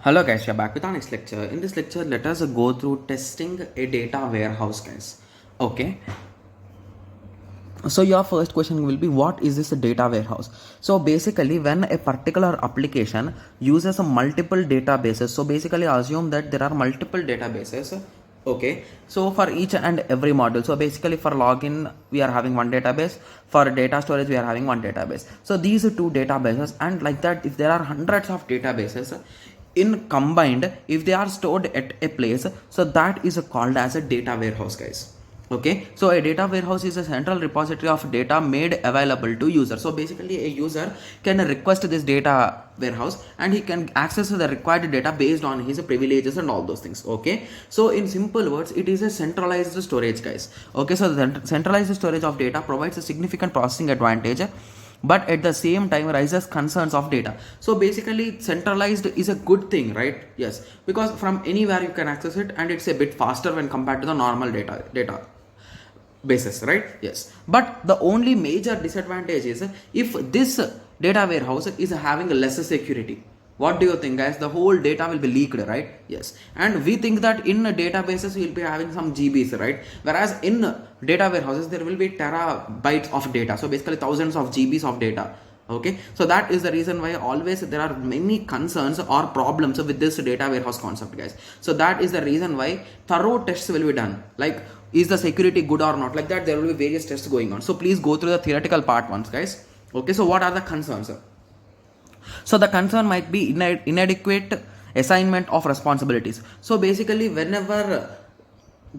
Hello guys, we are back with our next lecture. In this lecture, let us go through testing a data warehouse, guys. Okay. So your first question will be, what is this data warehouse? So basically, when a particular application uses a multiple databases, so basically assume that there are multiple databases. Okay, so for each and every module, so basically for login we are having one database, for data storage we are having one database. So these are two databases, and like that, if there are hundreds of databases in combined, if they are stored at a place, so that is called as a data warehouse, guys. Okay, so a data warehouse is a central repository of data made available to user. So basically a user can request this data warehouse and he can access the required data based on his privileges and all those things. Okay, so in simple words, it is a centralized storage, guys. Okay, so the centralized storage of data provides a significant processing advantage, but at the same time raises concerns of data. So basically centralized is a good thing, right? Yes, because from anywhere you can access it, and it's a bit faster when compared to the normal data basis, right? Yes, but the only major disadvantage is if this data warehouse is having less security. What do you think, guys? The whole data will be leaked, right? Yes, and we think that in databases we'll be having some GBs, right? Whereas in data warehouses there will be terabytes of data, so basically thousands of GBs of data. Okay, so that is the reason why always there are many concerns or problems with this data warehouse concept, guys. So that is the reason why thorough tests will be done, like is the security good or not, like that there will be various tests going on. So please go through the theoretical part once, guys. Okay, so what are the concerns? So the concern might be inadequate assignment of responsibilities. So basically whenever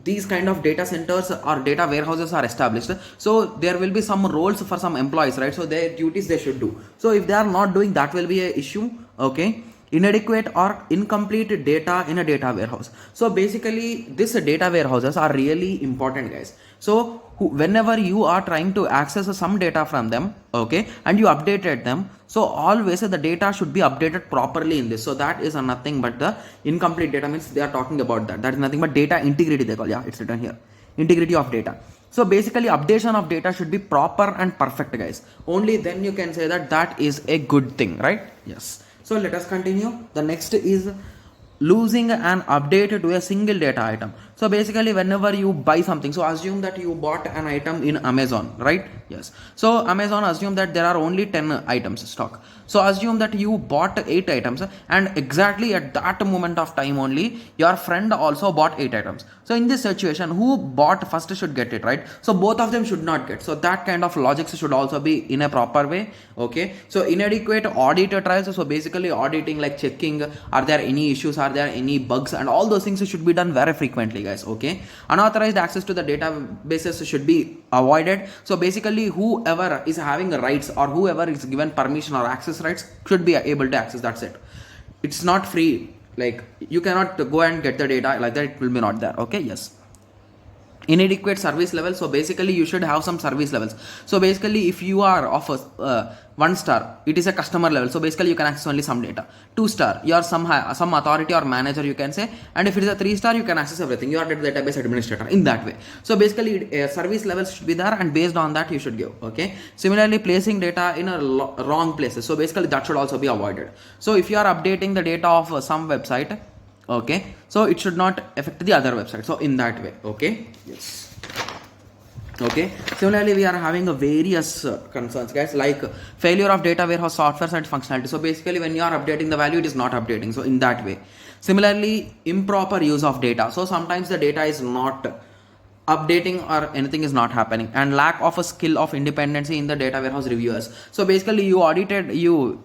these kind of data centers or data warehouses are established, so there will be some roles for some employees, right? So their duties they should do. So if they are not doing, that will be a issue. Okay, inadequate or incomplete data in a data warehouse. So basically this data warehouses are really important, guys. So whenever you are trying to access some data from them, okay, and you updated them, so always the data should be updated properly in this. So that is nothing but the incomplete data, means they are talking about that is nothing but data integrity, they call. Yeah, it's written here, integrity of data. So basically updation of data should be proper and perfect, guys. Only then you can say that that is a good thing, right? Yes. So let us continue. The next is losing an update to a single data item. So basically whenever you buy something, so assume that you bought an item in Amazon, right? Yes, so Amazon assume that there are only 10 items stock. So assume that you bought 8 items, and exactly at that moment of time only your friend also bought 8 items. So in this situation, who bought first should get it, right? So both of them should not get. So that kind of logics should also be in a proper way. Okay, so inadequate audit trials. So basically auditing, like checking are there any issues, are there any bugs, and all those things should be done very frequently, guys. Okay, unauthorized access to the databases should be avoided. So basically whoever is having the rights or whoever is given permission or access rights should be able to access. That's it. It's not free, like you cannot go and get the data like that, it will be not there. Okay, yes. Inadequate service level. So basically you should have some service levels. So basically if you are of a 1 star, it is a customer level, so basically you can access only some data. 2 star, you are some authority or manager, you can say. And if it is a 3 star, you can access everything, you are the database administrator, in that way. So basically service levels should be there, and based on that you should give. Okay, similarly placing data in a wrong places, so basically that should also be avoided. So if you are updating the data of some website, okay, so it should not affect the other website, so in that way. Okay, yes. Okay, similarly we are having a various concerns, guys, like failure of data warehouse software and functionality. So basically when you are updating the value, it is not updating, so in that way. Similarly improper use of data. So sometimes the data is not updating or anything is not happening, and lack of a skill of independency in the data warehouse reviewers. So basically you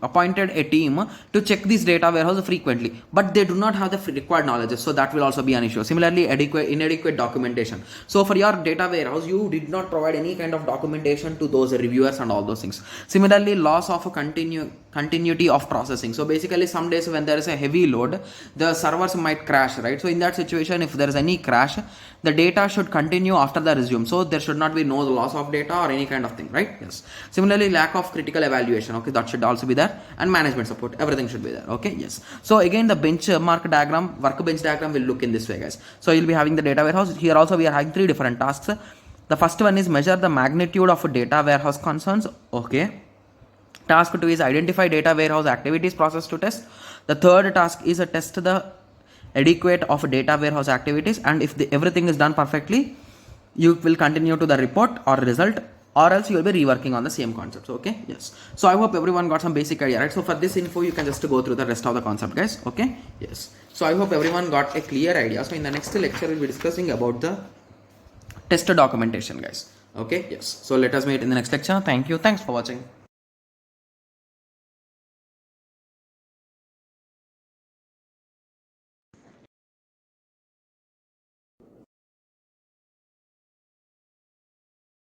appointed a team to check this data warehouse frequently, but they do not have the required knowledge, so that will also be an issue. Similarly inadequate documentation. So for your data warehouse you did not provide any kind of documentation to those reviewers and all those things. Similarly loss of a continuity of processing. So basically some days when there is a heavy load, the servers might crash, right? So in that situation, if there is any crash, the data should continue after the resume, so there should not be no loss of data or any kind of thing, right? Yes. Similarly lack of critical evaluation, okay, that should also be there, and management support, everything should be there. Okay, yes. So again the benchmark diagram, workbench diagram will look in this way, guys. So you'll be having the data warehouse. Here also we are having 3 different tasks. The first one is measure the magnitude of data warehouse concerns. Okay, Task 2 is identify data warehouse activities process to test. The third task is a test the adequate of data warehouse activities, and if everything is done perfectly, you will continue to the report or result, or else you will be reworking on the same concepts. Okay, yes. So I hope everyone got some basic idea, right? So for this info, you can just go through the rest of the concept, guys. Okay, yes. So I hope everyone got a clear idea. So in the next lecture, we'll be discussing about the test documentation, guys. Okay, yes. So let us meet in the next lecture. Thank you. Thanks for watching.